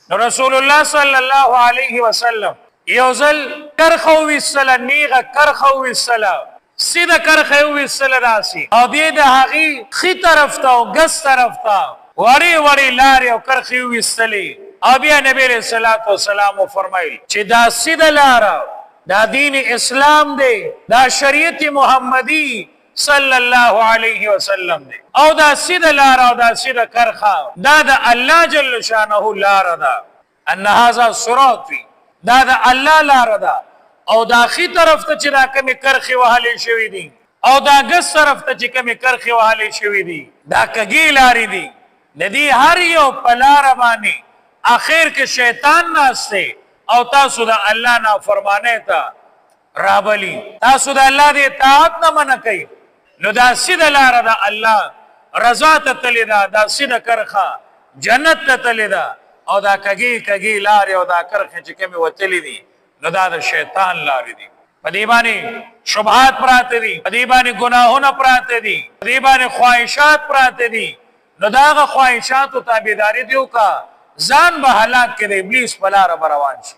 نو رسول الله صلی الله علیه وسلم یوزل کرخو وسل نیغه کرخو وسل سیده کرخو وسل داسي او دې د هغه خي طرف ته او ګس طرف ته وړي وړي لارې او کرخي وسلې او بیا نبی رسول الله سلام فرمایي چې دا سیده لار دا دین اسلام دی دا شریعت محمدی صلی الله علیه وسلم دی او دا سیده لار او دا سیده کرخه دا د الله جل شانه لار ده ان هاذا صراطی دا د الله لار ده او دا خي طرف ته چې دا کمی کرخي وهلې شوی دي او دا ګس طرف ته چې کمی کرخي وهلې شوی دي دا کګی لارې دي ندی هر یو پلار باندې اخر کې شیطان ناشته او تاسو د الله نه فرمانه تا رابلی تاسو د الله د اطاعت نه منع کوي نو دا سیده لار ده الله رضا ته تللی ده دا سیده کرخه جنت ته تللی ده او دا کګی لار او دا کرخه چې کومه وتلی دي نو دا د شیطان لار دي په دې باندې شبهات پراته دي په دې باندې ګناهونه پراته دي په دې باندې خواهشات پراته دي نو دا خواهشات او تابعداري دیو کا ځان به هلاک کړي ابلیس په لار روان شي